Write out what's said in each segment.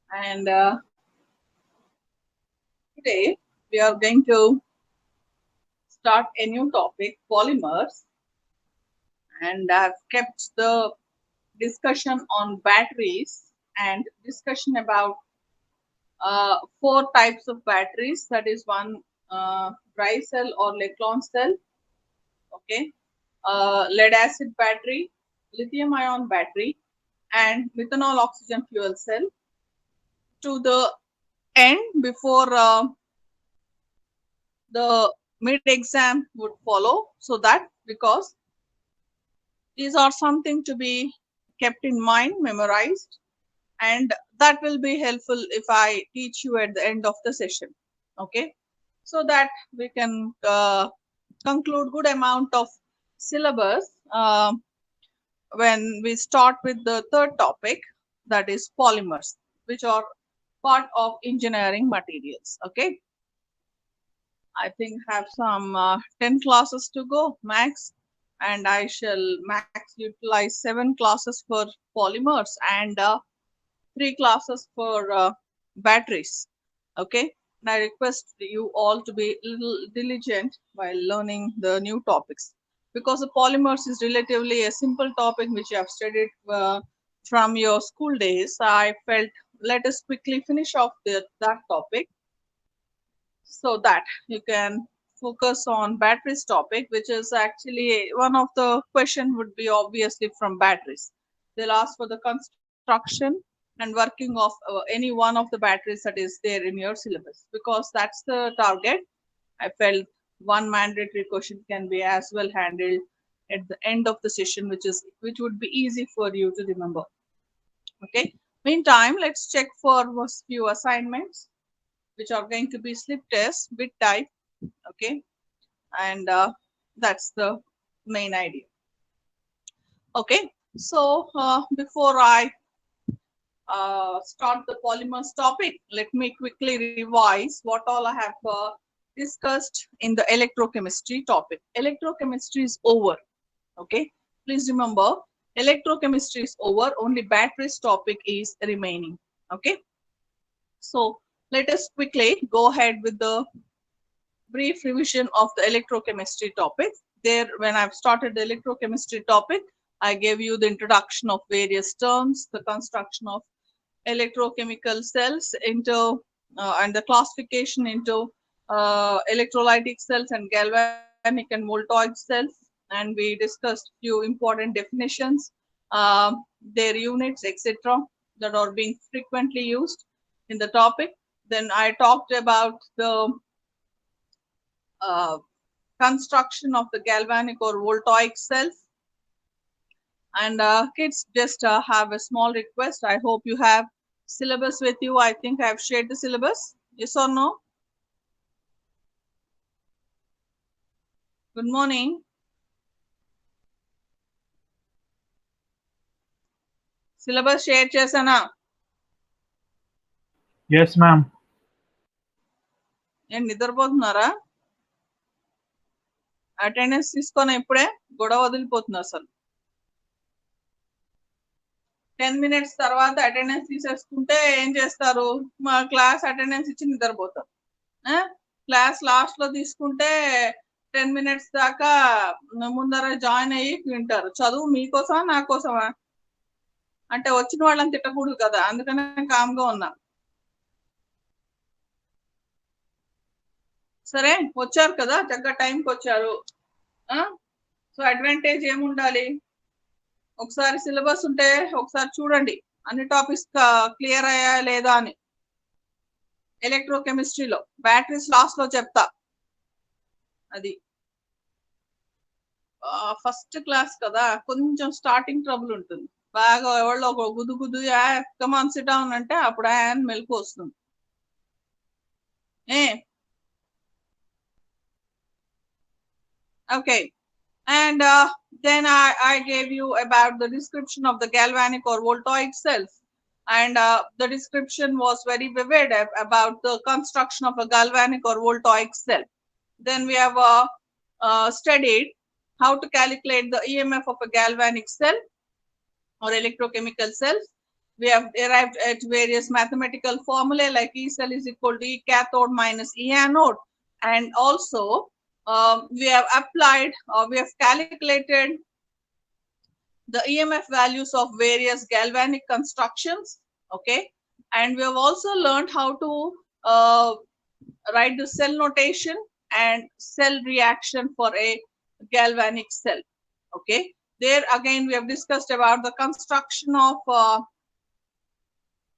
And today we are going to start a new topic, polymers, and I've kept the discussion on batteries and discussion about four types of batteries. That is one dry cell or Leclan cell, okay, lead acid battery, lithium ion battery, and methanol oxygen fuel cell. To the end, before the mid exam would follow, so that because these are something to be kept in mind, memorized, and that will be helpful if I teach you at the end of the session, okay, so that we can conclude good amount of syllabus when we start with the third topic, that is polymers, which are part of engineering materials. Okay, I think have some 10 classes to go max, and I shall max utilize 7 classes for polymers and 3 classes for batteries. Okay, and I request you all to be a little diligent while learning the new topics, because the polymers is relatively a simple topic which you have studied from your school days. I felt let us quickly finish off that topic so that you can focus on batteries topic, which is actually one of the question would be obviously from batteries. They'll ask for the construction and working of any one of the batteries that is there in your syllabus, because that's the target. I felt one mandatory question can be as well handled at the end of the session, which would be easy for you to remember. Okay, meantime, let's check for a few assignments which are going to be slip test bit type. Okay, and that's the main idea. Okay, so before I start the polymers topic, let me quickly revise what all I have discussed in the electrochemistry topic. Electrochemistry is over. Okay, please remember, electrochemistry is over, only batteries topic is remaining. Okay, so let us quickly go ahead with the brief revision of the electrochemistry topic. There, when I've started the electrochemistry topic, I gave you the introduction of various terms, the construction of electrochemical cells into and the classification into electrolytic cells and galvanic and voltaic cells, and we discussed few important definitions, their units, etc., that are being frequently used in the topic. Then I talked about the uh, construction of the galvanic or voltaic cells. And kids, just have a small request. I hope you have syllabus with you. I think I've shared the syllabus. Yes or no? Good morning. Syllabus share chesana. Yes, ma'am. నేను నిద్రపోతున్నారా? Attendance తీసుకొని ఇప్పుడే గొడవ వదిలిపోతుంది అసలు. 10 minutes తర్వాత attendance తీసేసుకుంటే ఏం చేస్తారు? మా క్లాస్ అటెండెన్స్ ఇచ్చి నిద్రపోతారు. క్లాస్ లాస్ట్ లో తీసుకుంటే 10 minutes దాకా ముందర జాయిన్ అయ్యి వింటారు. చదువు మీకోసమా నా కోసమా? అంటే వచ్చిన వాళ్ళని తిట్టకూడదు కదా, అందుకనే కామ్గా ఉన్నా. సరే, వచ్చారు కదా, చక్కగా టైంకి వచ్చారు. సో అడ్వాంటేజ్ ఏముండాలి? ఒకసారి సిలబస్ ఉంటే ఒకసారి చూడండి అన్ని టాపిక్స్ క్లియర్ అయ్యా లేదా అని. ఎలక్ట్రోకెమిస్ట్రీలో బ్యాటరీస్ లాస్ట్ లో చెప్తా. అది ఫస్ట్ క్లాస్ కదా, కొంచెం స్టార్టింగ్ ట్రబుల్ ఉంటుంది. బాగా ఎవరో ఒక గుద్దు గుద్దు కమాన్ సిట్ డౌన్ అంటే అప్పుడు ఆయన మెలకు వస్తుంది. Okay, and then I gave you about the description of the galvanic or voltaic cells, and the description was very vivid about the construction of a galvanic or voltaic cell. Then we have studied how to calculate the EMF of a galvanic cell or electrochemical cells. We have derived at various mathematical formulae like E cell is equal to E cathode minus E anode. And also we have applied or we have calculated the EMF values of various galvanic constructions. Okay. And we have also learned how to write the cell notation and cell reaction for a galvanic cell. Okay. There again, we have discussed about the construction of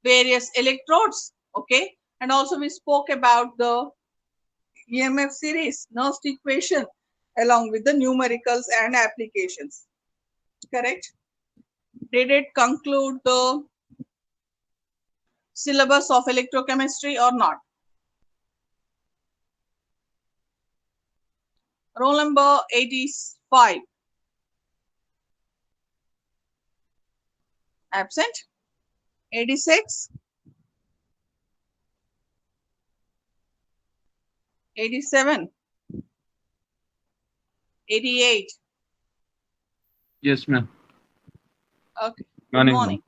various electrodes. Okay. And also we spoke about the EMF series, Nernst equation, along with the numericals and applications. Correct? Did it conclude the syllabus of electrochemistry or not? Roll number 85. Absent? 86? 87? 88? Yes, ma'am. Okay. Good Morning, ma'am. morning.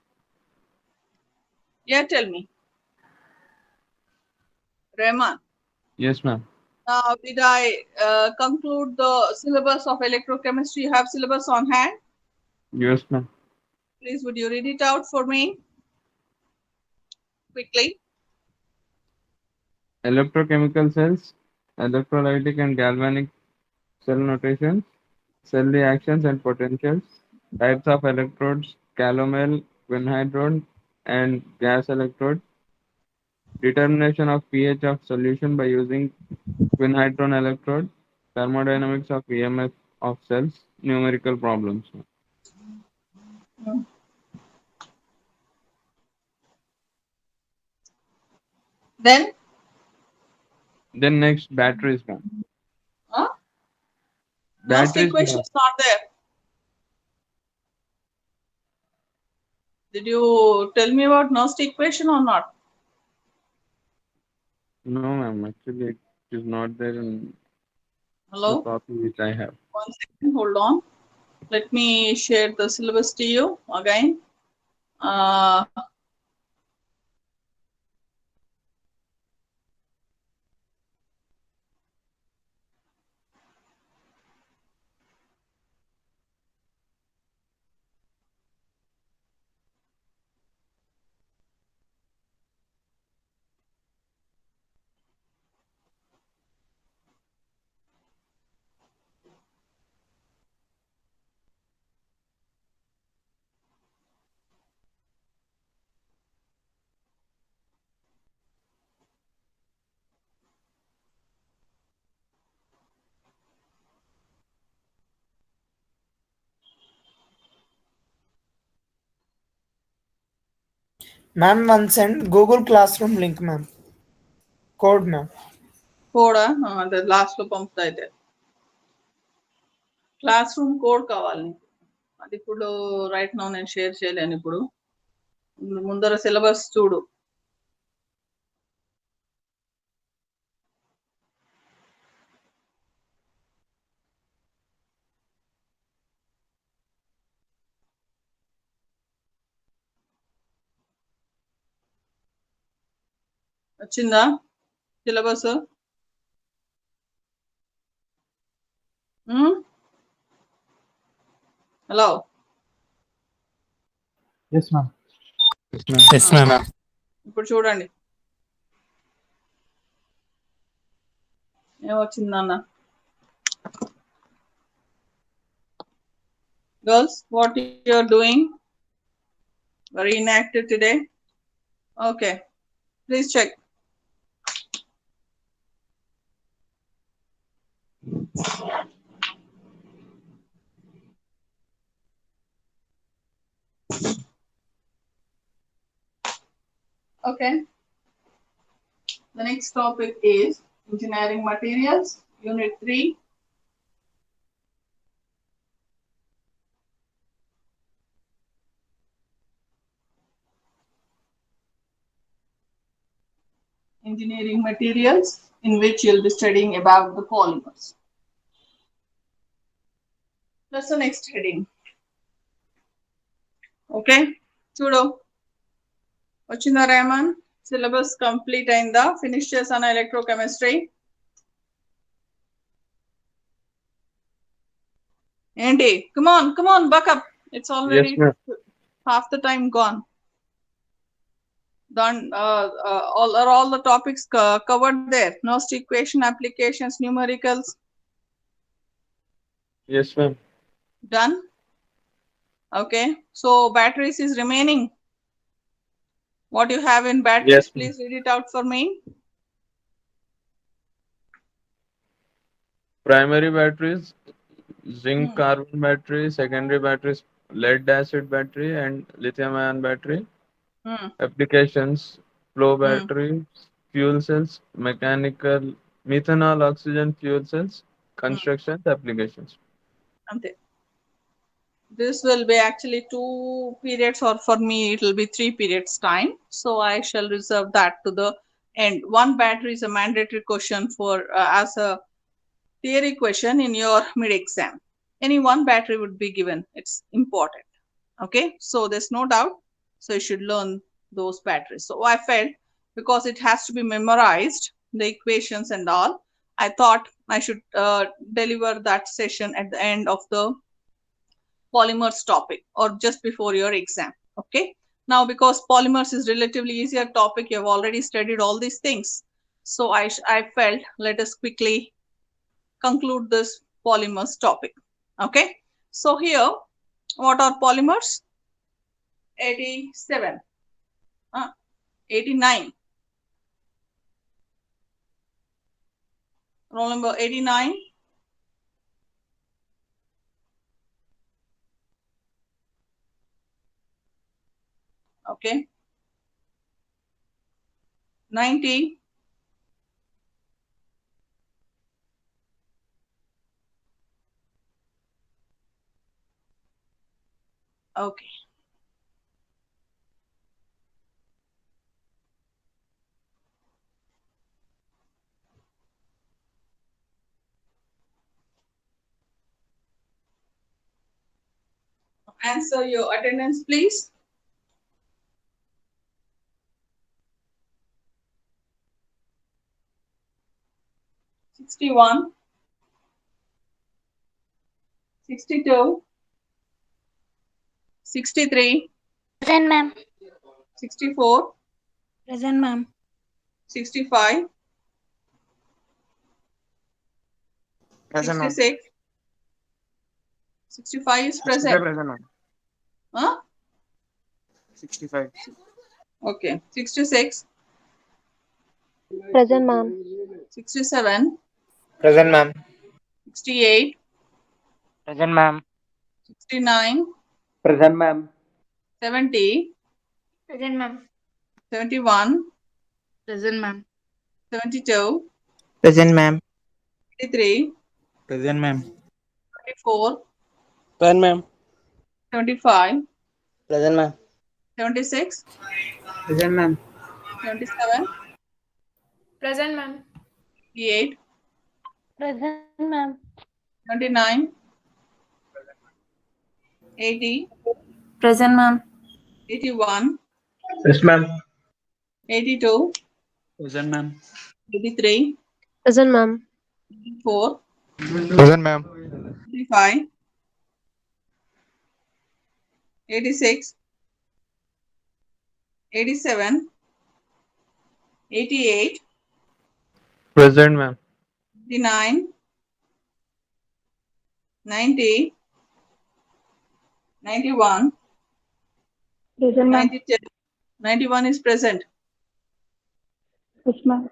Yeah, tell me. Rahman. Yes, ma'am. Now, did I conclude the syllabus of electrochemistry? You have syllabus on hand? Yes, ma'am. Please, would you read it out for me quickly? Electrochemical cells, electrolytic and galvanic cell notations, cell reactions and potentials, types of electrodes, calomel, quinhydrone, and gas electrode, determination of pH of solution by using quinhydrone electrode, thermodynamics of EMF of cells, numerical problems. Mm. Then, Then next, batteries, ma'am. huh? Nernst Batteries, equation ma'am. is not there. Did you tell me about Nernst equation or not? No, ma'am. Actually, it is not there in the Hello? copy which I have. 1 second, hold on. Let me share the syllabus to you again. Uh, Ma'am, one send Google Classroom link, ma'am. Code, ma'am. కూడా the last లో పంపుతా అయితే class room code కావాలి నీకు అది ఇప్పుడు right now నేను share చేయలేను ఇప్పుడు ముందర సిలబస్ చూడు వచ్చిందా syllabus hello Yes, ma'am. Yes, ma'am. Yes, ma'am. ఇప్పుడు చూడండి ఏమొచ్చిందన్న girls what you are doing very inactive today okay please check okay the next topic is engineering materials unit 3 engineering materials in which you'll be studying about the polymers. That's the next heading. Okay, Chudo. వచ్చిందా రేమన్? Syllabus complete అయిందా? Finish చేశాను electrochemistry. ఏంటి? Come on buck up. It's already Yes, ma'am. half the time gone. Done. All the topics covered there. Nost equation, applications, numericals. Yes, ma'am. Done. Okay. So batteries is remaining. What you have in batteries, Yes, ma'am. please read it out for me. Primary batteries, zinc Hmm. carbon battery, secondary batteries, lead acid battery, and lithium ion battery. Hmm. Applications, flow Hmm. battery, fuel cells, mechanical, methanol oxygen fuel cells, Hmm. constructions, applications. Ante. This will be actually 2 periods, or for me it will be 3 periods time. So I shall reserve that to the end. One battery is a mandatory question for as a theory question in your mid exam. Any one battery would be given. It's important. Okay, so there's no doubt. So you should learn those batteries. So I felt, because it has to be memorized, the equations and all, I thought I should deliver that session at the end of the polymers topic or just before your exam. Okay, now because polymers is relatively easier topic, you have already studied all these things, so I felt let us quickly conclude this polymers topic. Okay, so here, what are polymers? 87, 89, roll number 89. Okay, 90, okay. Answer your attendance, please. 61, 62, 63, Present, ma'am. 64, Present, ma'am. 65, Present, ma'am. 66, 65 is 65 present. present, ma'am. Huh? 65. Okay. 66, Present, ma'am. 67, Present, ma'am. 68, Present, ma'am. 69, Present, ma'am. 70, Present, ma'am. 71, Present, ma'am. 72, Present, ma'am. 83, Present, ma'am. 24, Present, ma'am. 75, Present, ma'am. 76, Present, ma'am. 77, Present, ma'am. 88, Present, ma'am. 79, 80, Present, ma'am. 81, Yes, ma'am. 82, Present, ma'am. 83, Present, ma'am. 84, Present, ma'am. 85, 86, 87, 88, Present, ma'am. 89, 90, 91, Present, ma'am. 92, 91 is present, Yes, ma'am.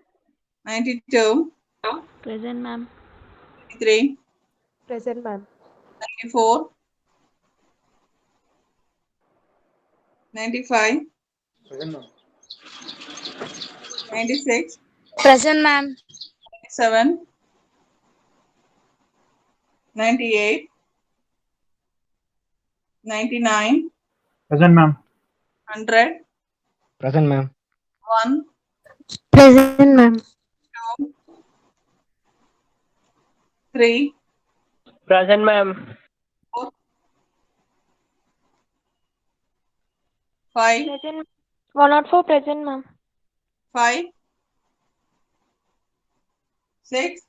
92, Present, ma'am. 93, Present, ma'am. 94, 95, Present, ma'am. 96, Present, ma'am. 97, 98, 99, Present, ma'am. 100, Present, ma'am. 1, Present, ma'am. 2, 3, Present, ma'am. 4, 5, Present, 104 present, ma'am. 5, 6,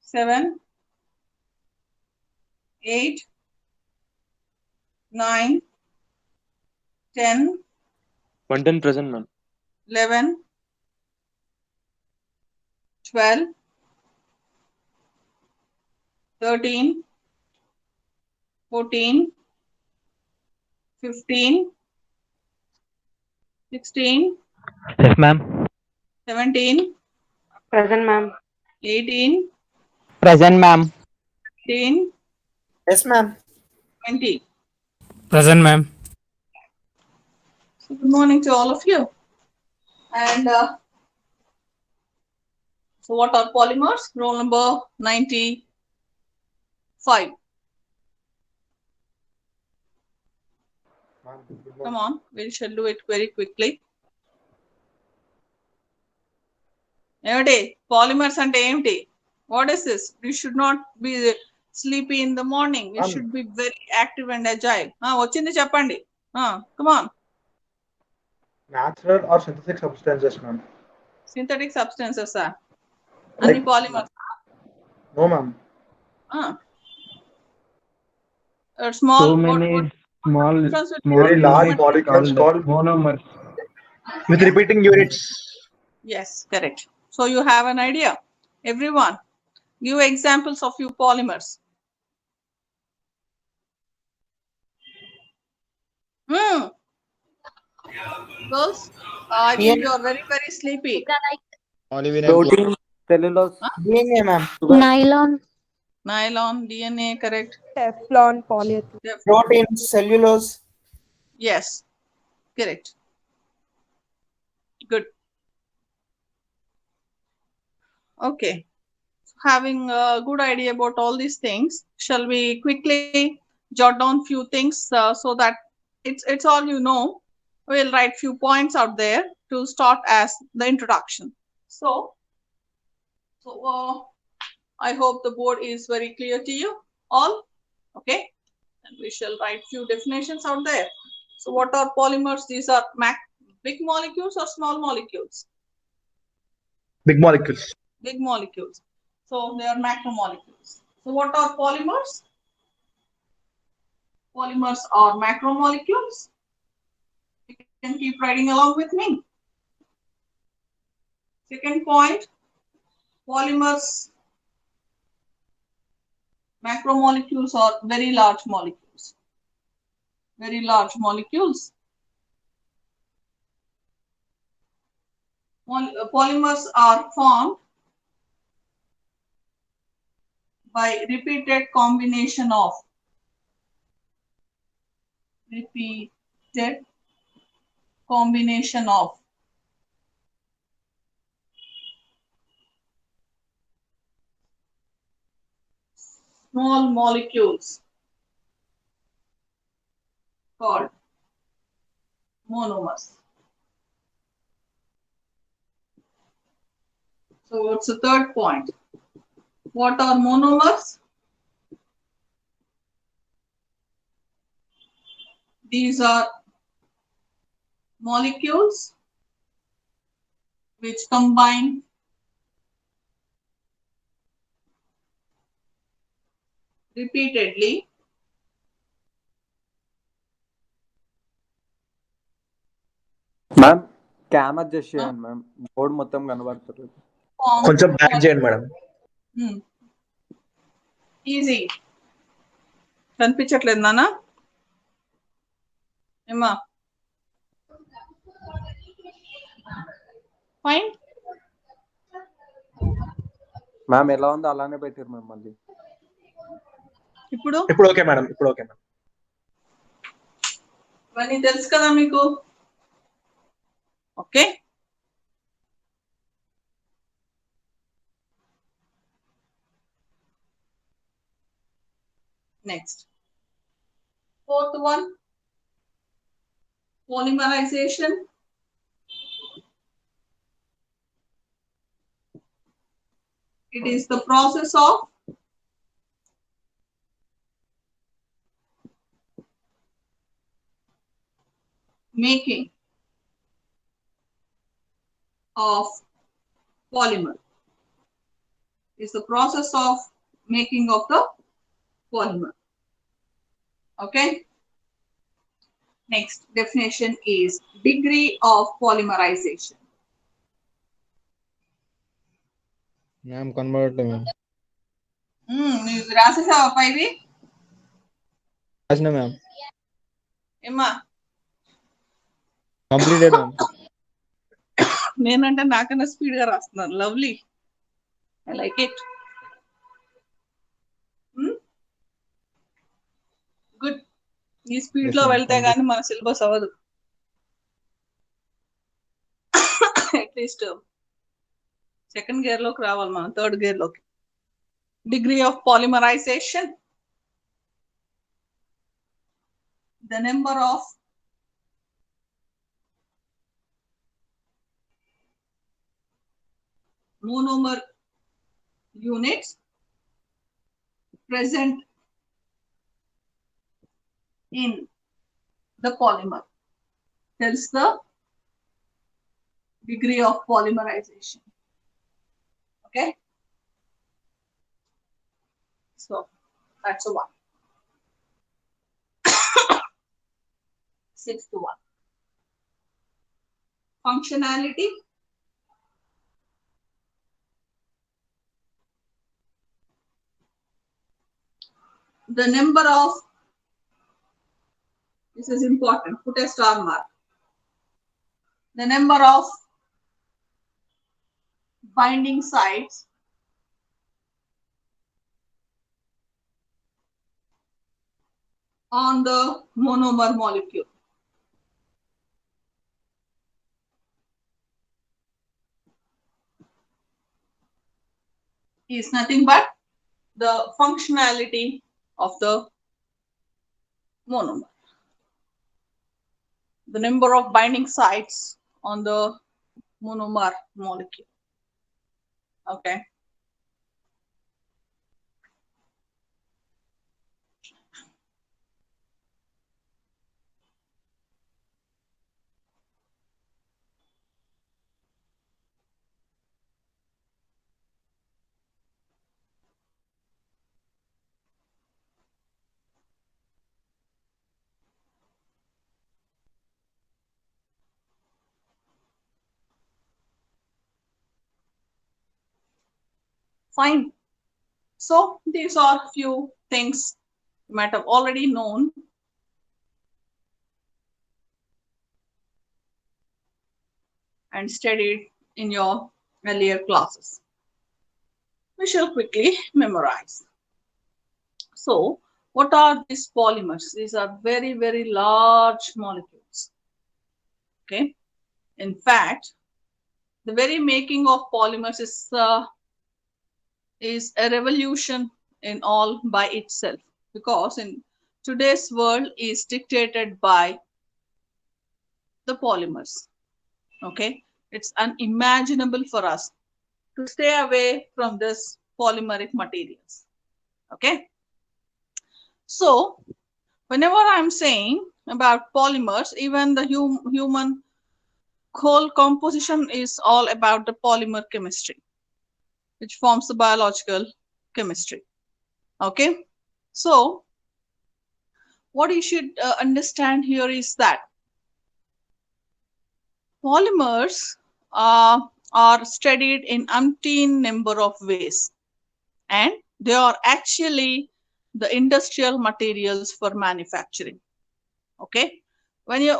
7, 8, 9, 10, 110 present, ma'am. 11, 12, 13, 14, 15, 16, Yes, ma'am. 17, Present, ma'am. 18, Present, ma'am. 19, Yes, ma'am. 20. Present, ma'am. So good morning to all of you. And so what are polymers? Roll number 95. Come on, we shall do it very quickly. ఏమిటి polymers అంటే ఏమిటి? What is this? We should not be sleepy in the morning. We should be very active and agile. వచ్చింది చెప్పండి. Come on. Natural or synthetic substances, ma'am. Synthetic substances are అన్ని polymers. No, ma'am. Small. So many small Very large units molecules called monomers. with repeating units. Yes, correct. So you have an idea. Everyone, give examples of your polymers. Girls, I think you are very, very sleepy. Protein, cellulose. DNA, ma'am. Nylon. Nylon, DNA, correct. Teflon, polyethylene. Protein, cellulose. Yes, correct. Good. Okay. Having a good idea about all these things, shall we quickly jot down few things so that it's all you know. We'll write few points out there to start as the introduction. So I hope the board is very clear to you all. Okay, and we shall write few definitions out there. So what are polymers? These are big molecules or small molecules? Big molecules. Big molecules. So they are macromolecules. So what are polymers? Polymers are macromolecules. You can keep writing along with me. Second point, polymers, macromolecules are very large molecules. Very large molecules. Polymers are formed by repeated combination of small molecules called monomers. So what's the third point? What are monomers? These are molecules which combine repeatedly ma'am cam adjust చేయండి ma'am, board మొత్తం కనబడుతుంది. కొంచెం back చేయండి madam. Easy కనిపించట్లేదు నాన్న ఏమా fine ma'am ఎలా ఉందో అలానే పెట్టారు మ్యామ్. మళ్ళీ ఇప్పుడు ఓకే మేడం. ఇవన్నీ తెలుసు కదా మీకు. Okay, next, fourth one, polymerization. It is the process of making of polymer. Is the process of making of the polymer. Okay. Next definition is degree of polymerization. Ma'am, convert ma'am. నీకు రాసేసావా పైవి Asna ma'am. ఏమ్మా Completed ma'am. నేనంటే నాకన్నా speed గా రాస్తున్నాను lovely I like it good ఈ speed Yes, లో ma'am. వెళ్తే Thank you. గానీ మన సిలబస్ అవ్వదు అట్లీస్ట్ సెకండ్ గేర్ లోకి రావాలి మనం థర్డ్ గేర్ లోకి degree of polymerization, the number of monomer units present in the polymer tells the degree of polymerization. Okay, so that's a one. Sixth one, functionality. The number of, this is important, put a star mark. The number of binding sites on the monomer molecule. Is nothing but the functionality of the monomer. The number of binding sites on the monomer molecule. Okay. Fine. So these are few things you might have already known. And studied in your earlier classes. We shall quickly memorize. So, what are these polymers? These are very, very large molecules. Okay. In fact, the very making of polymers is a revolution in all by itself, because in today's world is dictated by the polymers. Okay, it's unimaginable for us to stay away from this polymeric materials. Okay, so whenever I'm saying about polymers, even the human whole composition is all about the polymer chemistry, which forms the biological chemistry. Okay, so what you should understand here is that polymers are studied in umpteen number of ways, and they are actually the industrial materials for manufacturing. Okay, when you,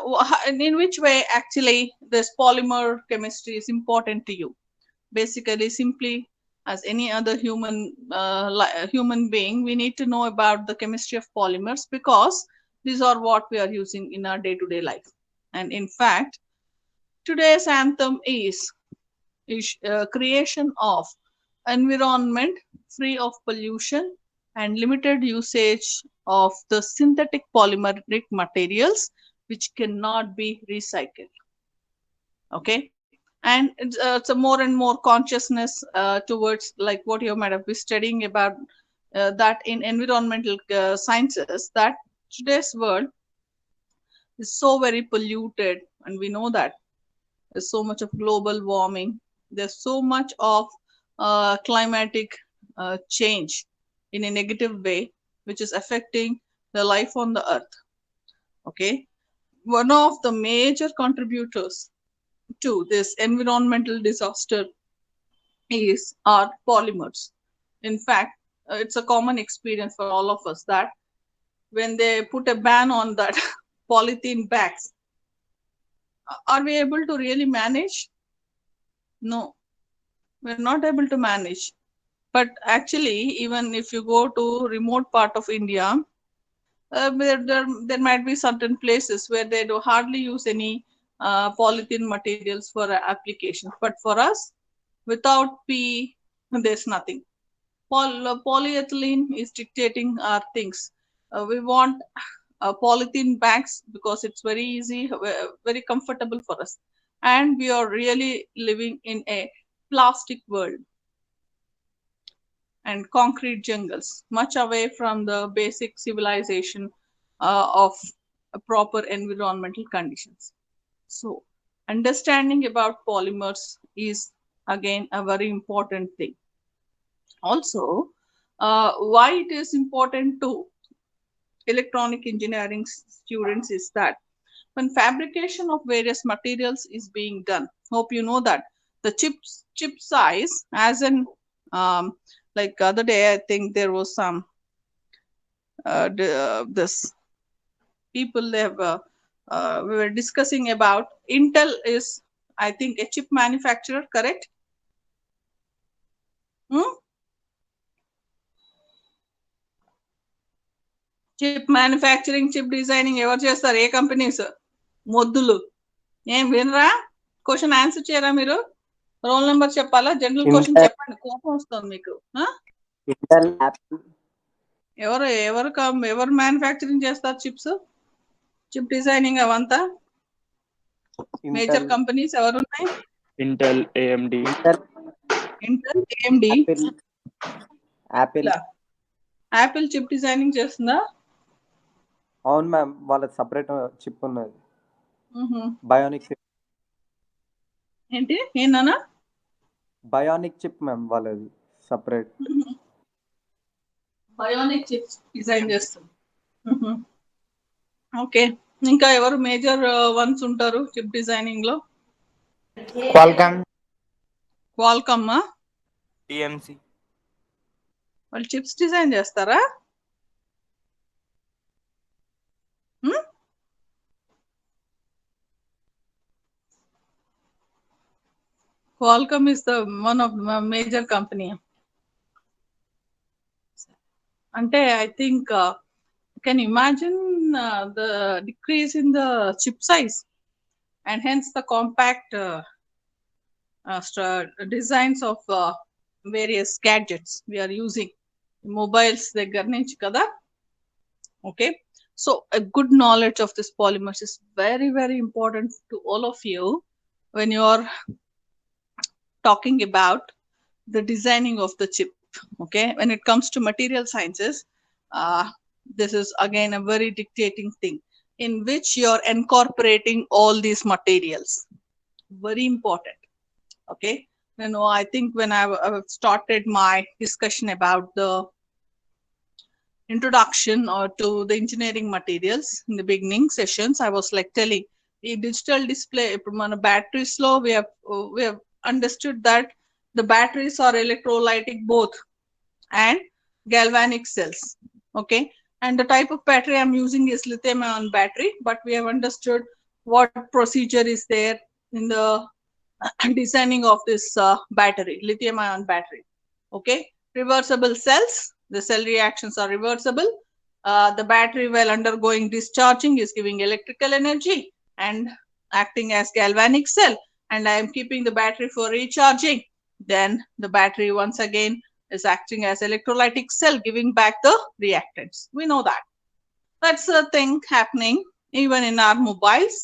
in which way actually this polymer chemistry is important to you? Basically, simply as any other human being, we need to know about the chemistry of polymers, because these are what we are using in our day-to-day life. And in fact, today's anthem is creation of environment free of pollution and limited usage of the synthetic polymeric materials which cannot be recycled. Okay, and it's a more and more consciousness towards, like what you might have been studying about that in environmental sciences, that today's world is so very polluted, and we know that there's so much of global warming. There's so much of climatic change in a negative way, which is affecting the life on the earth. Okay, one of the major contributors to this environmental disaster is our polymers. In fact, it's a common experience for all of us that when they put a ban on that polythene bags, are we able to really manage? No, we're not able to manage. But actually, even if you go to remote part of India, there might be certain places where they do hardly use any polythene materials for applications. But for us, without PE, there's nothing. Polyethylene is dictating our things. We want polythene bags because it's very easy, very comfortable for us. And we are really living in a plastic world and concrete jungles, much away from the basic civilization of proper environmental conditions. So, understanding about polymers is again a very important thing. Also, why it is important to electronic engineering students is that when fabrication of various materials is being done, hope you know that the chip size, as in like other day, I think there was some this people they have we were discussing about Intel is, I think, a chip manufacturer, correct? Hmm? Chip manufacturing chip designing ఎవరు చేస్తారు? ఏ companies? మొద్దులు. ఏం వినరా? Question answer చేయరా మీరు? Roll number చెప్పాలా? General question చెప్పండి, కోపం వస్తుంది మీకు. ఎవరు ఎవరు ఎవరు మ్యానుఫ్యాక్చరింగ్ చేస్తారు చిప్స్, చిప్ డిజైనింగ్ అవంతా? మేజర్ కంపెనీస్ ఎవరున్నాయి? Intel, AMD. Intel, AMD, Apple. Apple chip designing చేస్తుందా? అవును మ్యామ్, వాళ్ళ సపరేట్ చిప్ ఉన్నది, బయోనిక్ చిప్. ఏంటి ఏనా? బయోనిక్ చిప్ మ్యామ్, వాళ్ళది సపరేట్. బయోనిక్ చిప్స్ డిజైన్ చేస్తుంది. ఓకే, ఇంకా ఎవరు మేజర్ వన్స్ ఉంటారు చిప్ డిజైనింగ్ లో? Qualcomm, TMC. వాళ్ళు చిప్స్ డిజైన్ చేస్తారా? Qualcomm is the one of major company. Ante I think can imagine the decrease in the chip size and hence the compact designs of various gadgets we are using, mobiles దగ్గర నుంచి కదా. Okay, so a good knowledge of this polymers is very very important to all of you when you are talking about the designing of the chip. Okay, when it comes to material sciences, this is again a very dictating thing in which you're incorporating all these materials. Very important. Okay, you know, I think when I started my discussion about the introduction or to the engineering materials in the beginning sessions, I was like telling the digital display from a battery slow, we have understood that the batteries are electrolytic both and galvanic cells. Okay, and the type of battery I'm using is lithium ion battery, but we have understood what procedure is there in the designing of this battery, lithium ion battery. Okay, reversible cells, the cell reactions are reversible. The battery, while undergoing discharging, is giving electrical energy and acting as galvanic cell, and I am keeping the battery for recharging. Then the battery once again is acting as electrolytic cell, giving back the reactants. We know that. That's a thing happening even in our mobiles,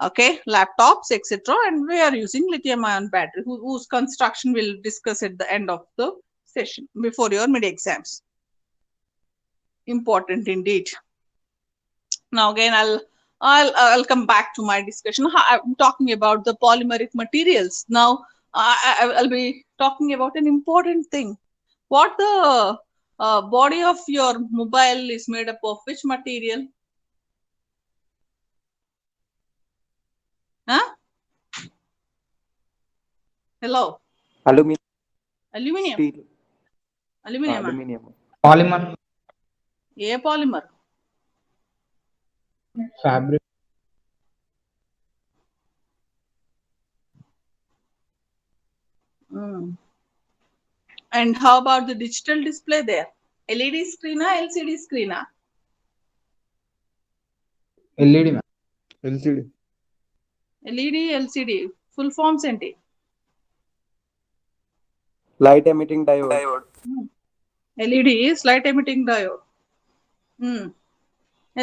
okay, laptops, etc. And we are using lithium ion battery, whose construction we'll discuss at the end of the session before your mid exams. Important indeed. Now again, I'll I'll come back to my discussion. I'm talking about the polymeric materials. Now I'll be talking about an important thing. What the body of your mobile is made up of? Which material? Huh? Hello. Aluminum, Aluminium. steel, Aluminium. aluminium. Polymer. A polymer? Fabric. And how about the digital display there? LED screen, LCD screen? LED, ma'am. LCD. LED, LCD. Full forms ఏంటి? Light emitting diode. LED is light emitting diode.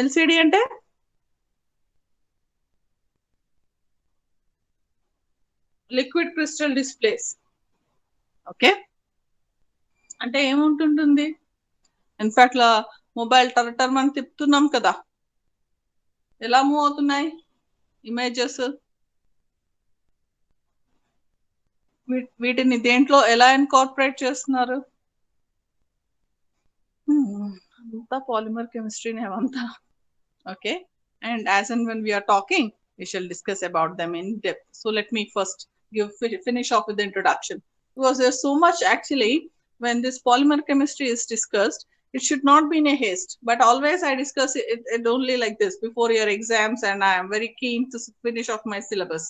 LCD అంటే liquid crystal displays. Okay, అంటే ఏముంటుంటుంది? In fact mobile term అని తిప్పుతున్నాం కదా, ఎలా move అవుతున్నాయి images? వీటిని దేంట్లో ఎలా ఇన్కార్పొరేట్ చేస్తున్నారు? అంతా పాలిమర్ కెమిస్ట్రీనే అవంతా. Okay, and as and when we are talking, we shall discuss about them in depth. So let me first finish off with the introduction, because there's so much actually when this polymer chemistry is discussed. It should not be in a haste, but always I discuss it only like this before your exams, and I am very keen to finish off my syllabus.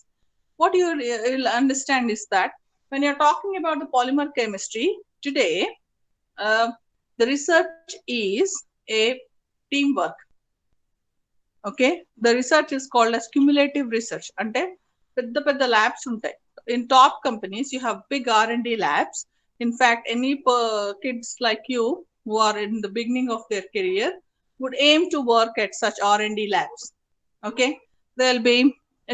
What you'll understand is that when you're talking about the polymer chemistry today, the research is a teamwork. Okay, the research is called as cumulative research. అంటే పెద్ద labs ఉంటాయి. In top companies you have big R&D labs. In fact, any kids like you who are in the beginning of their career would aim to work at such R&D labs. Okay, they'll be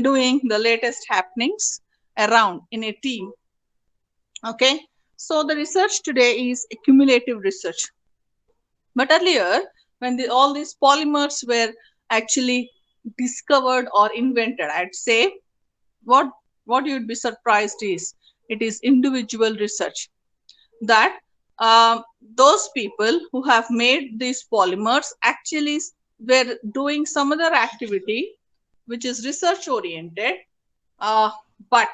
doing the latest happenings around in a team. Okay, so the research today is a cumulative research. But earlier, when all these polymers were actually discovered or invented, I'd say what you'd be surprised is it is individual research. That those people who have made these polymers actually were doing some other activity which is research oriented, but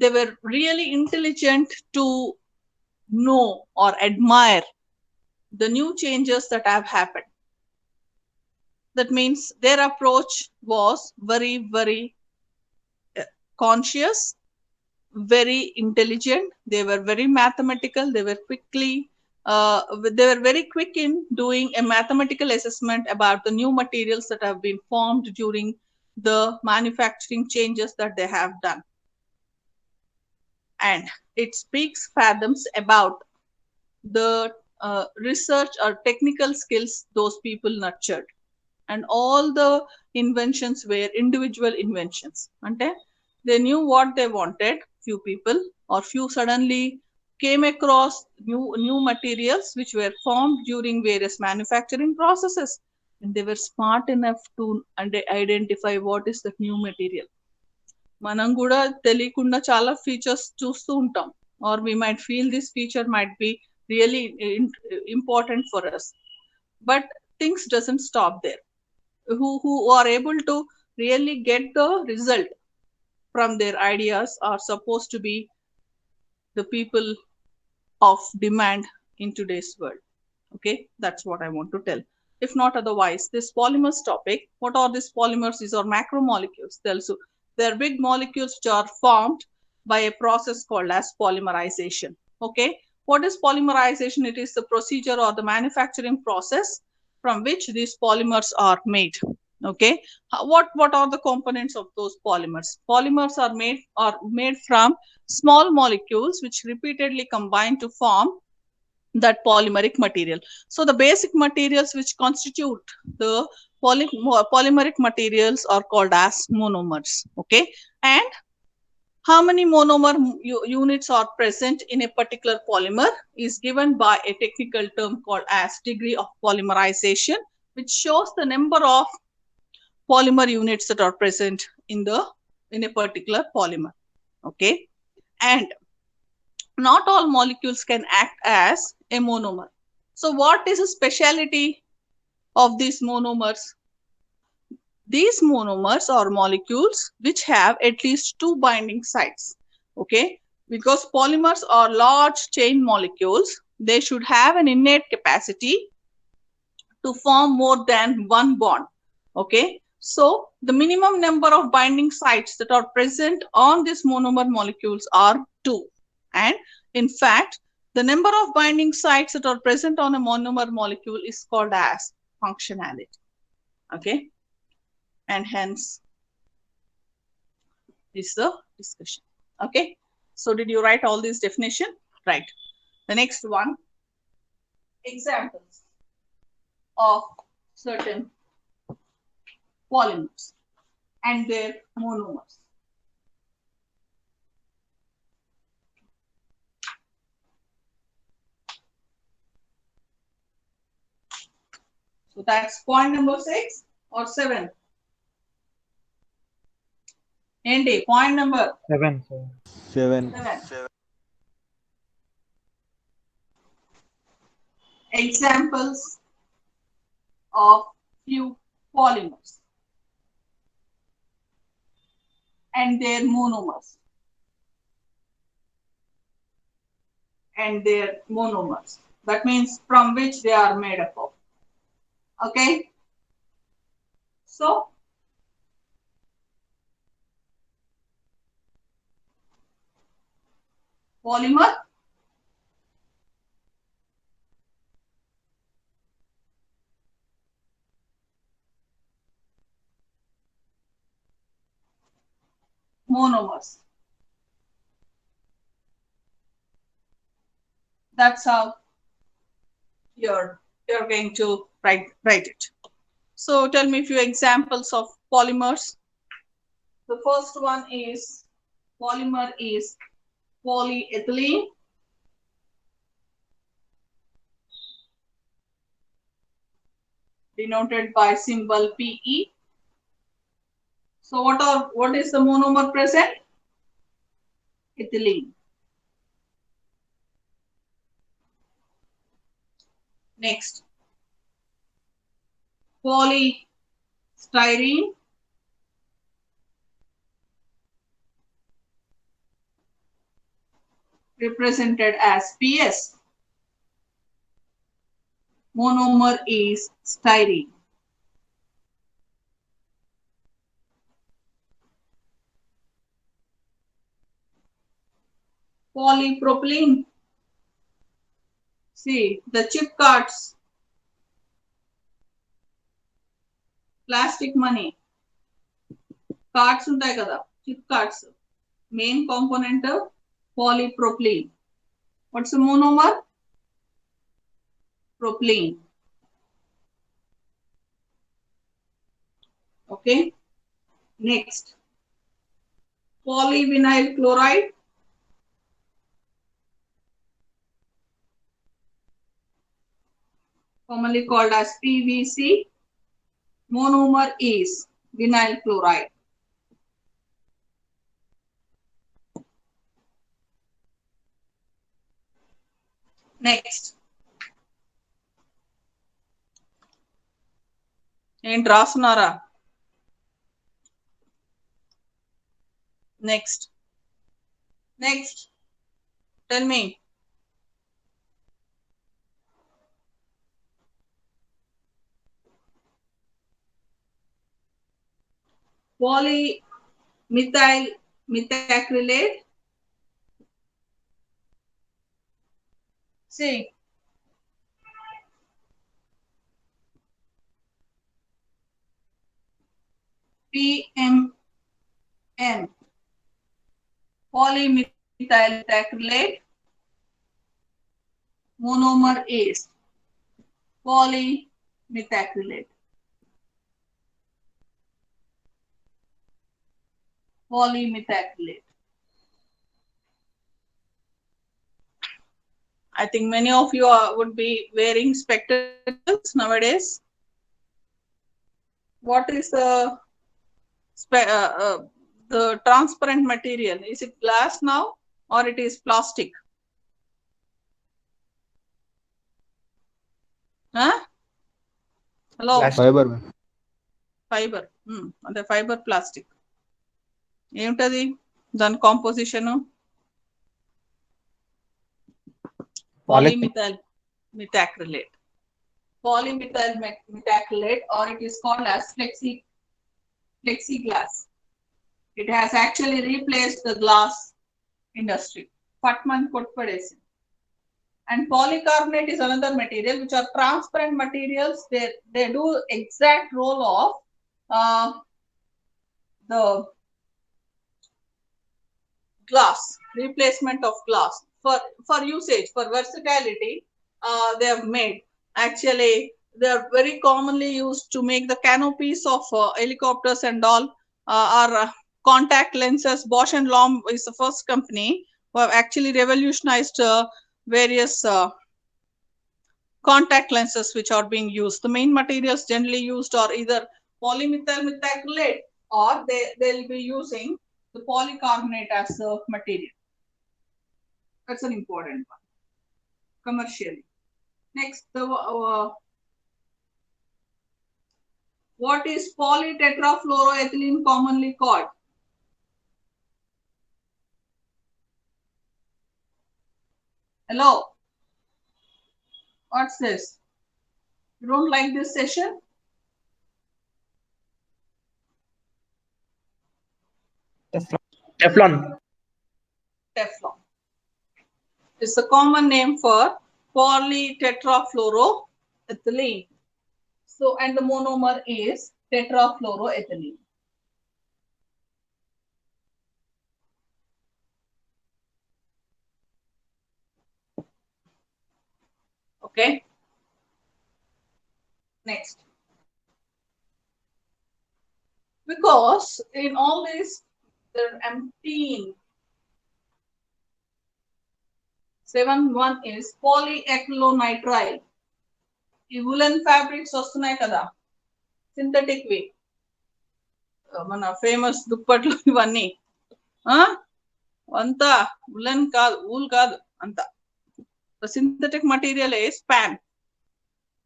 they were really intelligent to know or admire the new changes that have happened. That means their approach was very, very conscious, very intelligent. They were very mathematical. They were very quick in doing a mathematical assessment about the new materials that have been formed during the manufacturing changes that they have done. And it speaks fathoms about the research or technical skills those people nurtured. And all the inventions were individual inventions. Ante they knew what they wanted. Few people or few suddenly came across new materials which were formed during various manufacturing processes, and they were smart enough to identify what is the new material. మనం కూడా తెలియకుండా చాలా features చూస్తూ ఉంటాం, or we might feel this feature might be really important for us, but things doesn't stop there. Who are able to really get the result from their ideas are supposed to be the people of demand in today's world. Okay, that's what I want to tell. If not otherwise, this polymers topic, what are these polymers? These are macromolecules. They're big molecules which are formed by a process called as polymerization. Okay, what is polymerization? It is the procedure or the manufacturing process from which these polymers are made. Okay, what are the components of those polymers? Polymers are made from small molecules which repeatedly combine to form that polymeric material. So the basic materials which constitute the polymeric materials are called as monomers. Okay, and how many monomer units are present in a particular polymer is given by a technical term called as degree of polymerization, which shows the number of polymer units that are present in a particular polymer. Okay, and not all molecules can act as a monomer. So what is the speciality of these monomers? These monomers are molecules which have at least two binding sites. Okay, because polymers are large chain molecules, they should have an innate capacity to form more than one bond. Okay, so the minimum number of binding sites that are present on these monomer molecules are 2. And in fact, the number of binding sites that are present on a monomer molecule is called as functionality. Okay, and hence is the discussion. Okay, so did you write all these definition? Right. The next one, examples of certain polymers and their monomers. So that's point number 6 or 7. Andy, point number 7. 7. 7. Examples of few polymers and their monomers. That means from which they are made up of. Okay. So polymer, monomers. That's how you're going to write it. So tell me a few examples of polymers. The first one is polymer is polyethylene, denoted by symbol PE. So what is the monomer present? Ethylene. Next, polystyrene, represented as PS. Monomer is styrene. Polypropylene. See, the chip cards, plastic money, cards ఉంటాయి కదా, chip cards. Main component polypropylene. What's the monomer? Propylene. Okay. Next, polyvinyl chloride, commonly called as PVC. Monomer is vinyl chloride. Next, ఏంటి రాస్తున్నారా? Next, tell me. Polymethyl methacrylate. See, PMM, polymethyl methacrylate. Monomer is polymethacrylate. Polymethacrylate. I think many of you would be wearing spectacles nowadays. What is the transparent material? Is it glass now or it is plastic? Huh? Hello? Plastic. Fiber, ma'am. Fibre అదే fibre plastic ఏమిటది దాని composition polymethyl methacrylate or it is called as plexiglass. It has actually replaced the glass industry. Patman Kotpadesi. And polycarbonate is another material which are transparent materials. They do exact role of the glass, replacement of glass for usage, for versatility. They have made, actually they are very commonly used to make the canopies of helicopters and all, are contact lenses. Bosch and Lomb is the first company who have actually revolutionized various contact lenses which are being used. The main materials generally used are either polymethyl methacrylate or they'll be using the polycarbonate as a material. That's an important one commercially. Next, what is polytetrafluoroethylene commonly called? Hello? What's this? You don't like this session? Teflon. Teflon. It's a common name for polytetrafluoroethylene. So, and the monomer is tetrafluoroethylene. Okay. Next. Because in all this, they're emptying. 7.1 is polyacrylonitrile. ఈ woolen fabrics వస్తున్నాయి కదా synthetic వి, మన famous దుప్పట్లు ఇవన్నీ అంతా woollen కాదు, wool కాదు అంతా. The synthetic material is PAN,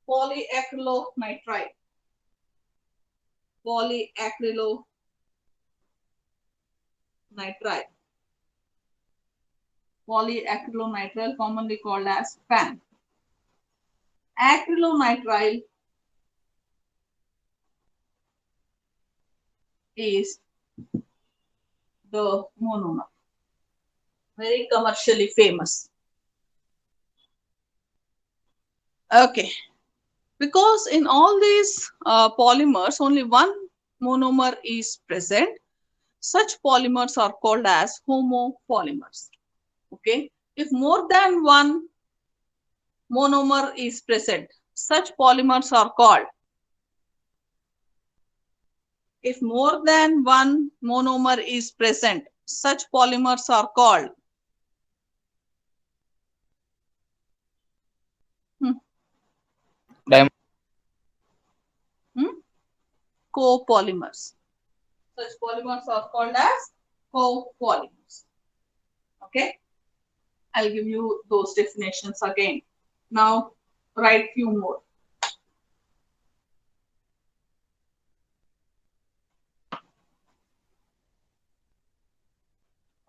polyacrylonitrile. Polyacrylonitrile, commonly called as PAN. Acrylonitrile is the monomer, very commercially famous. Okay, because in all these polymers only one monomer is present, such polymers are called as homopolymers. Okay, if more than one monomer is present, such polymers are called, if more than one monomer is present, such polymers are called copolymers. Such polymers are called as copolymers. Okay, I'll give you those definitions again. Now write few more.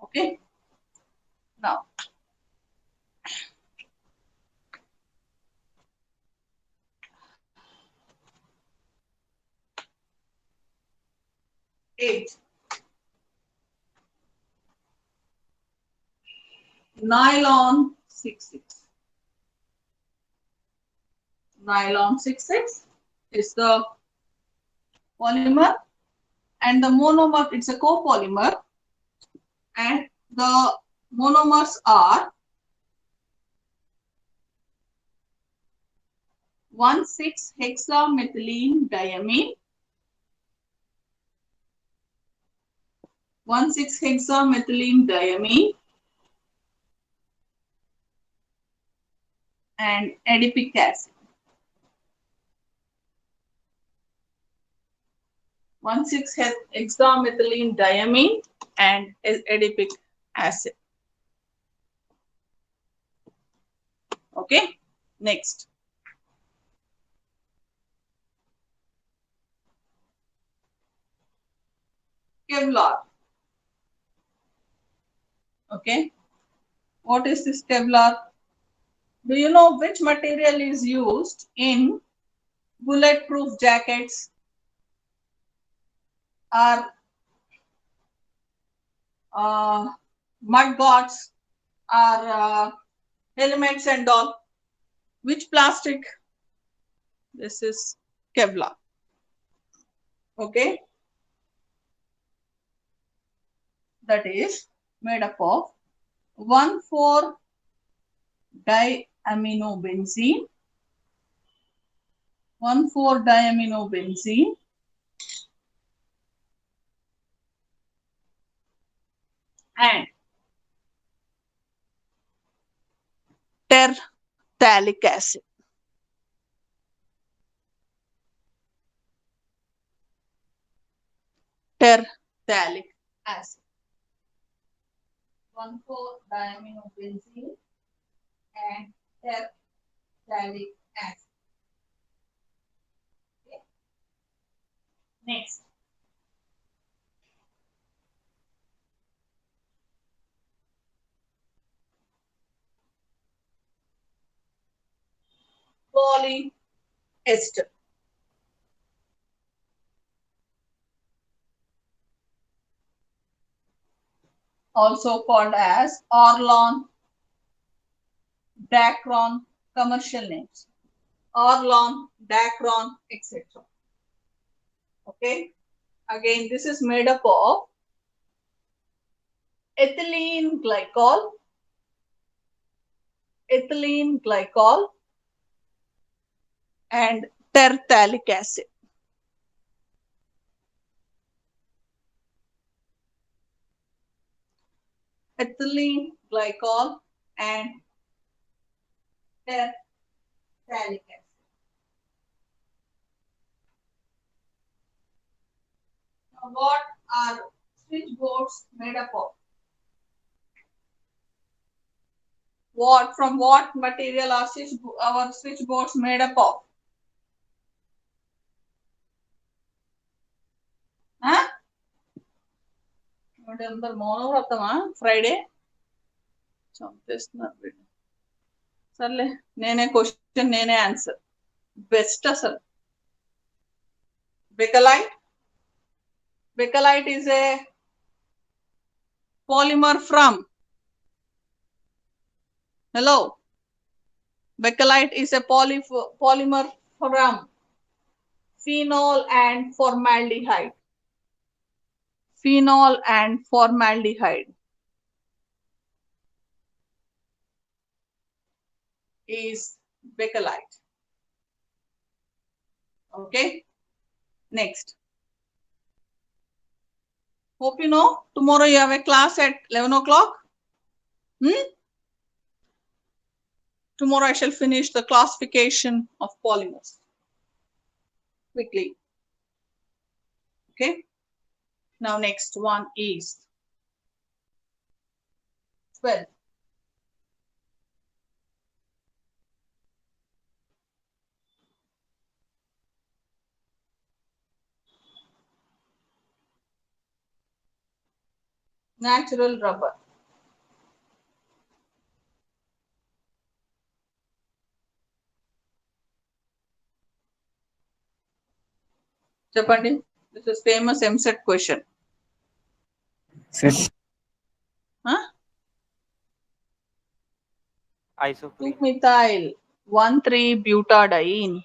Okay, now eight, nylon 6,6. Nylon 6,6 is the polymer, and the monomer, it's a copolymer, and the monomers are 1,6-hexamethylene diamine, 1,6-hexamethylene diamine, and adipic acid. 1,6-hexamethylene diamine and adipic acid. Okay, next. Kevlar. Okay, what is this Kevlar? Do you know which material is used in bulletproof jackets or mud guards or helmets and all? Which plastic? This is Kevlar. Okay, that is made up of 1,4-diaminobenzene, 1,4-diaminobenzene, and terphthalic acid. Terphthalic acid. 1,4-diaminobenzene and terphthalic acid. Okay. Next. Polyester. Also called as Orlon, Dacron, commercial names. Orlon, Dacron, etc. Okay. Again, this is made up of ethylene glycol, and terphthalic acid. Ethylene glycol and terphthalic acid. Now, what are switchboards made up of? From what material are our switchboards made up of? Huh? Friday. సర్లే నేనే question నేనే answer best అసలు Bakelite is a polymer from Bakelite is a polymer from phenol and formaldehyde. Phenol and formaldehyde is Bakelite. Okay, next. Hope you know tomorrow you have a class at 11 o'clock. Tomorrow I shall finish the classification of polymers quickly. Okay, now next one is 12. Natural rubber. Chapandi, this is famous MSET question. Set. Huh? Isoprene. 2-methyl 1,3-butadiene.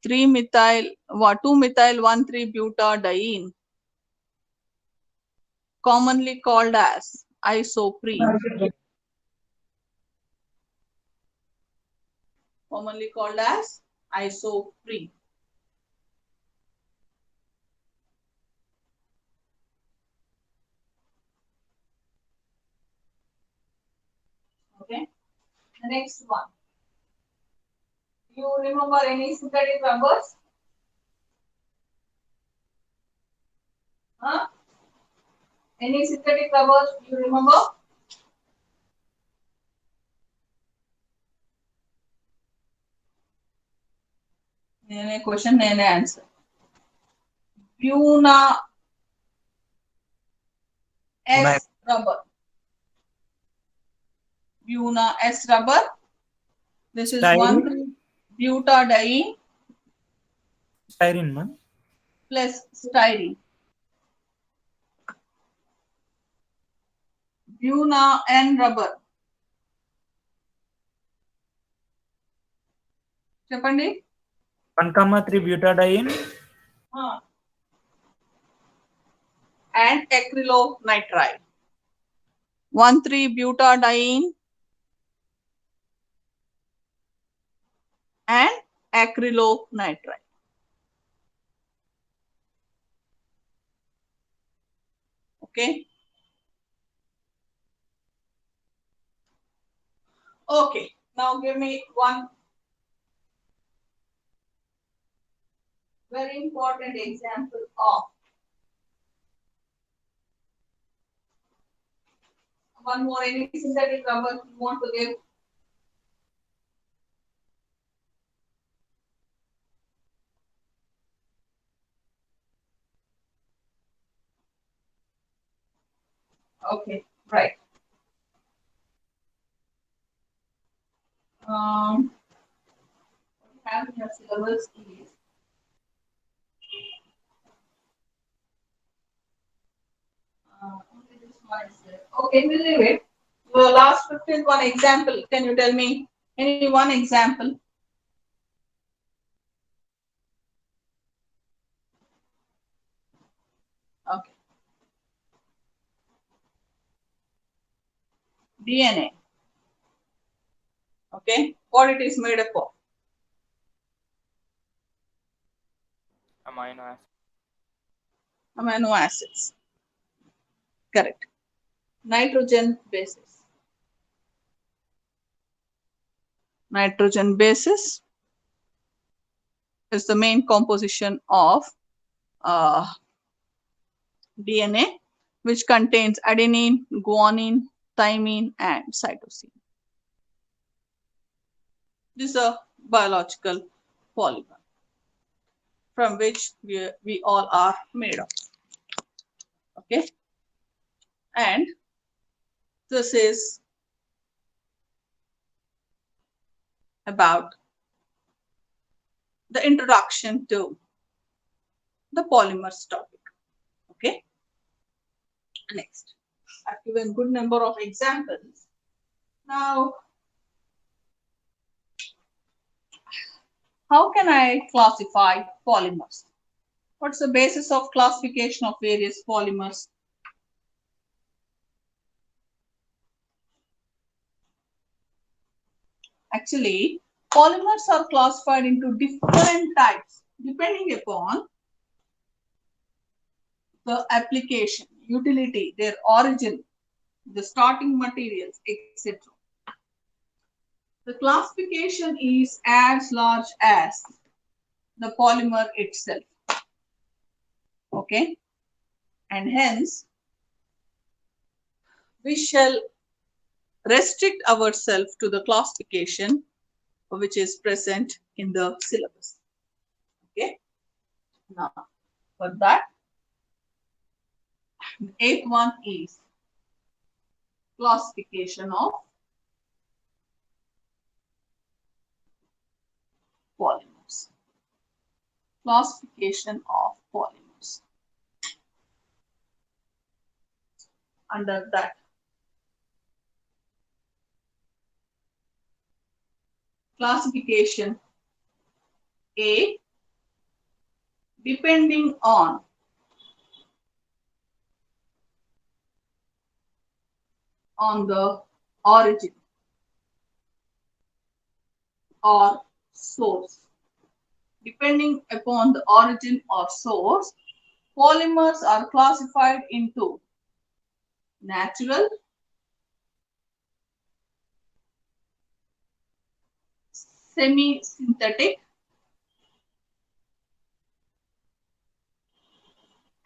2-methyl 1,3-butadiene. Commonly called as isoprene. Commonly called as isoprene. Okay. The next one. You remember any synthetic rubbers? Huh? Any synthetic rubbers you remember? Nene question, nene answer. Buna S rubber. Buna S rubber. This is Styrene? 1,3-butadiene Styrene, ma'am. plus styrene. Buna N rubber. చెప్పండి 1,3 butadiene. And acrylonitrile. 1,3-butadiene and acrylonitrile. Okay. Okay. Now give me one very important example of one more any synthetic rubber you want to give. Okay, right. What you have in your syllabus is okay, this one is there. Okay, we'll leave it. The last 15th one example. Can you tell me any one example? Okay. DNA. Okay, what it is made up of? Amino acid. Amino acids. Correct. Nitrogen bases. Nitrogen bases is the main composition of DNA, which contains adenine, guanine, thymine, and cytosine. This is a biological polymer from which we all are made of. Okay. And this is about the introduction to the polymers topic. Okay. Next, I've given good number of examples. Now, how can I classify polymers? What's the basis of classification of various polymers? Actually, polymers are classified into different types depending upon the application, utility, their origin, the starting materials, etc. The classification is as large as the polymer itself. Okay, and hence we shall restrict ourselves to the classification which is present in the syllabus. Okay, now for that, the eighth one is classification of polymers. Classification of polymers. Under that, classification A, depending on the origin or source. Depending upon the origin or source, polymers are classified into natural, semi-synthetic,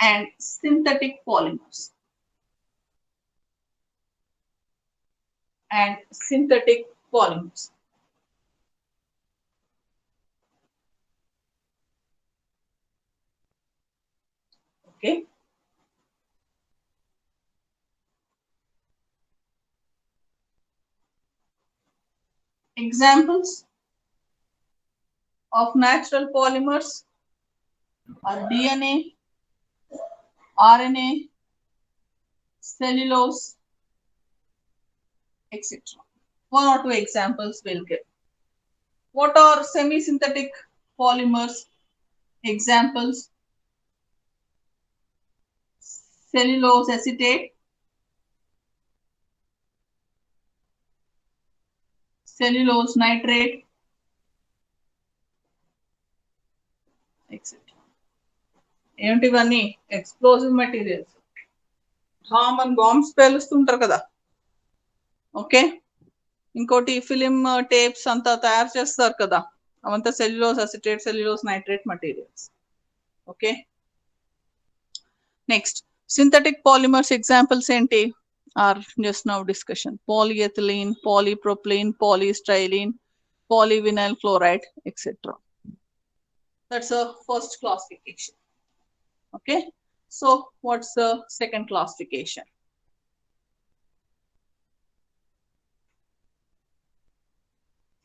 and synthetic polymers. And synthetic polymers. Okay. Examples of natural polymers are DNA, RNA, cellulose, etc. One or two examples we'll give. What are semi-synthetic polymers? Examples: cellulose acetate, cellulose nitrate, etc. ఏంటివన్నీ explosive materials. Common bombs పేలుస్తుంటారు కదా. Okay, ఇంకోటి film tapes అంతా తయారు చేస్తారు కదా, అవంతా cellulose acetate, cellulose nitrate materials. Okay, next synthetic polymers examples ఏంటి are just now discussion: polyethylene, polypropylene, polystyrene, polyvinyl chloride, etc. That's a first classification. Okay, so what's the second classification?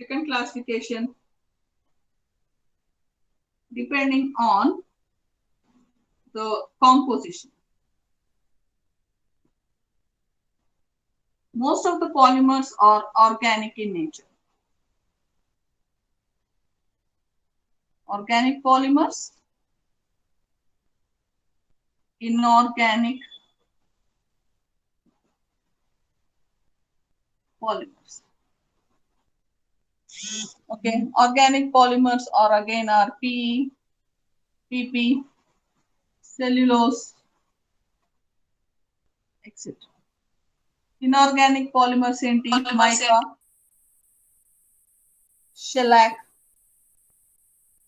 Second classification, depending on the composition. Most of the polymers are organic in nature. Organic polymers, inorganic polymers. Okay, organic polymers are again are PE, PP, cellulose, etc. Inorganic polymers ఏంటి? Mica, shellac,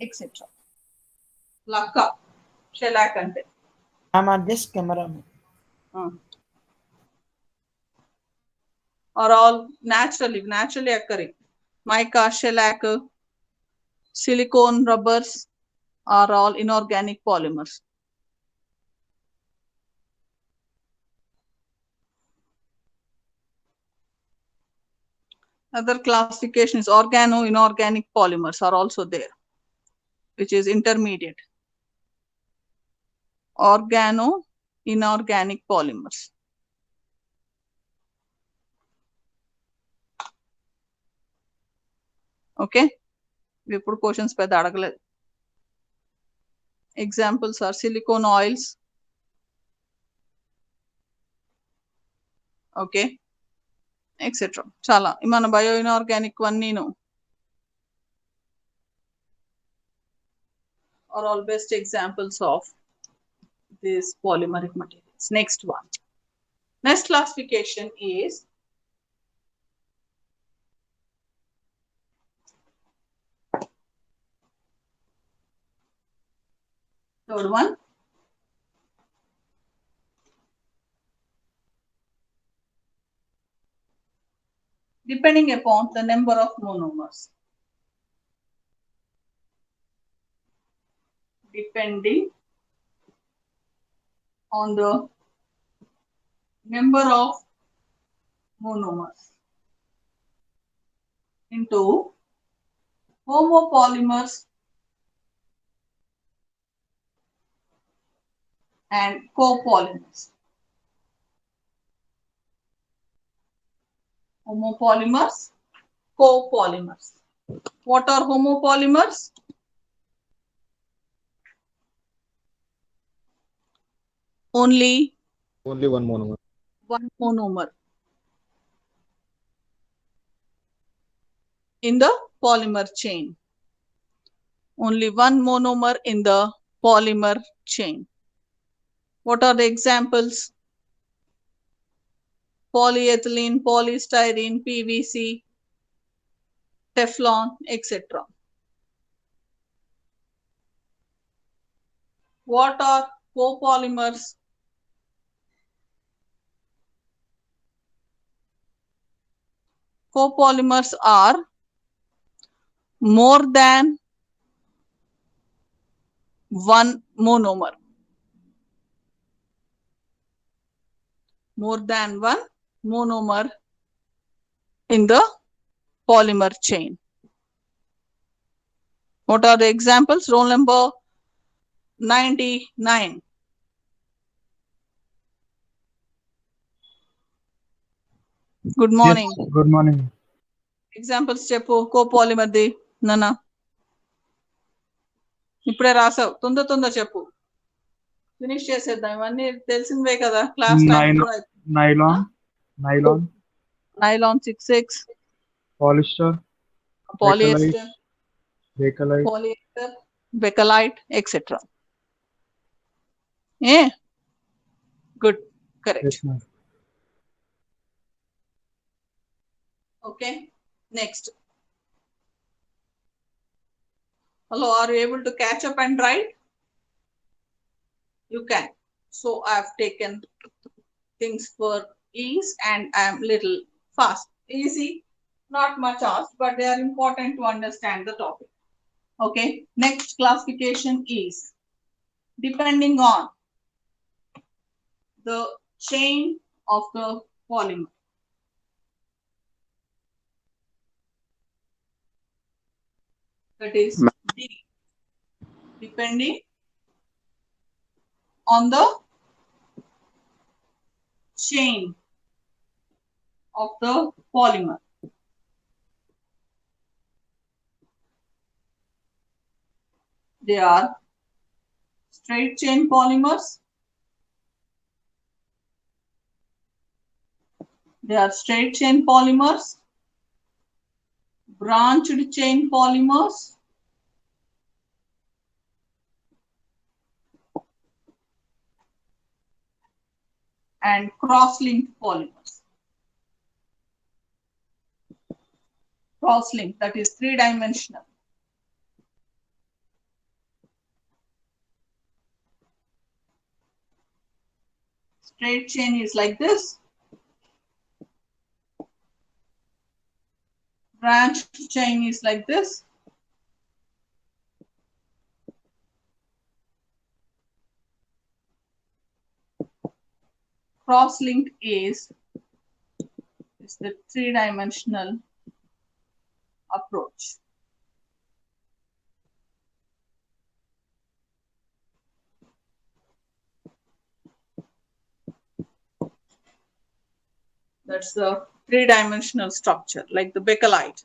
etc. Lacca, shellac అంటే. I'm at this camera. Are all naturally occurring. Mica, shellac, silicone, rubbers are all inorganic polymers. Other classification is organo-inorganic polymers are also there, which is intermediate. Organo-inorganic polymers. Okay, ఇప్పుడు questions పెద్ద అడగలేదు. Examples are silicone oils. Okay, etc. చాలా మన bio inorganic వన్నీను are all best examples of these polymeric materials. Next one. Next classification is third one. Depending upon the number of monomers. Depending on the number of monomers into homopolymers and copolymers. Homopolymers, copolymers. What are homopolymers? Only one monomer. One monomer in the polymer chain. Only one monomer in the polymer chain. What are the examples? Polyethylene, polystyrene, PVC, Teflon, etc. What are copolymers. Copolymers are more than one monomer. More than one monomer in the polymer chain. What are the examples? Roll number 99. Good morning. Yes, good morning. Examples చెప్పు కోపాలిమర్ది నాన్న ఇప్పుడే రాసావు తొందర చెప్పు finish చేసేద్దాం ఇవన్నీ తెలిసినవే కదా class time కూడా Nylon, nylon, nylon 6 polyester, polyester bakelite, polyester bakelite etc. Yeah, good, correct. yes, ma'am. Okay, next. Hello, are you able to catch up and write? You can. So I have taken things for ease and I am little fast. Easy, not much asked, but they are important to understand the topic. Okay, next classification is depending on the chain of the polymer. That is D, depending on the chain of the polymer. They are straight chain polymers. They are straight chain polymers, branched chain polymers, and cross-linked polymers. Cross-linked, that is three-dimensional. Straight chain is like this. Branched chain is like this. Cross-linked is the three-dimensional approach. That's the three-dimensional structure, like the bakelite.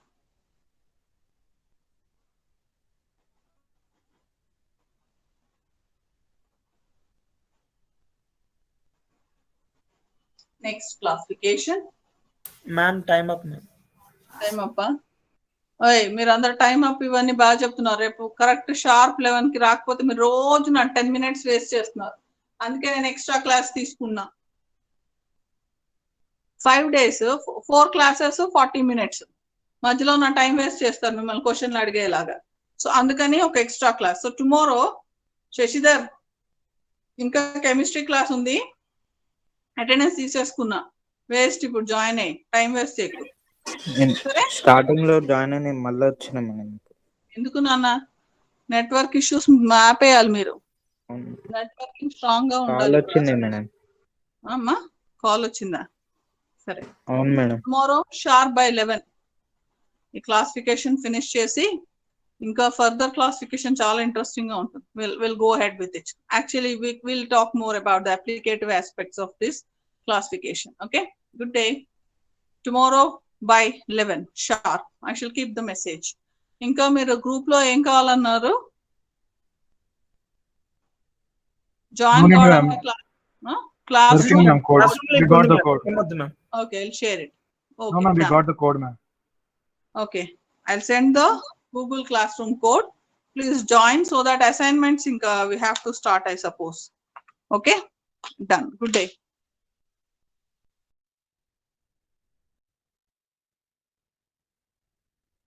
Next classification. Ma'am, time up, ma'am. Time up ఓయ్ మీరు అందరు time up ఇవన్నీ బాగా చెప్తున్నారు రేపు correct sharp 11 కి రాకపోతే మీరు రోజు నా 10 minutes వేస్ట్ చేస్తున్నారు అందుకే నేను ఎక్స్ట్రా క్లాస్ తీసుకున్నా 5 days 4 classes 40 minutes మధ్యలో నా టైం వేస్ట్ చేస్తారు మిమ్మల్ని క్వశ్చన్లు అడిగేలాగా సో అందుకని ఒక extra class so tomorrow Shashidhar ఇంకా కెమిస్ట్రీ క్లాస్ ఉంది అటెండెన్స్ తీసేసుకున్నా వేస్ట్ ఇప్పుడు జాయిన్ అయ్యి టైం వేస్ట్ చేయకు స్టార్టింగ్ లో జాయిన్ అని మళ్ళీ వచ్చిన మేడం ఎందుకు నాన్న నెట్వర్క్ ఇష్యూస్ ఆపేయాలి మీరు నెట్వర్కింగ్ స్ట్రాంగ్ గా కాల్ ఉండాలి వచ్చింది మేడం అమ్మా కాల్ వచ్చిందా సరే అవును మేడం టుమారో షార్ప్ బై 11 ఈ క్లాసిఫికేషన్ ఫినిష్ చేసి ఇంకా ఫర్దర్ క్లాసిఫికేషన్ చాలా ఇంట్రెస్టింగ్ గా ఉంటుంది will go head with it actually will talk more about the applicative aspects of this classification. Okay, good day. Tomorrow by 11 sharp I shall keep the message. ఇంకా మీరు group లో ఏం కావాలన్నారు join కావడానికి class Working, ma'am, code. We got the code. okay I'll share it. No, Okay, ma'am, we done. got the code, ma'am. Okay, I'll send the Google Classroom code. Please join so that assignments we have to start, I suppose. Okay, done. Good day.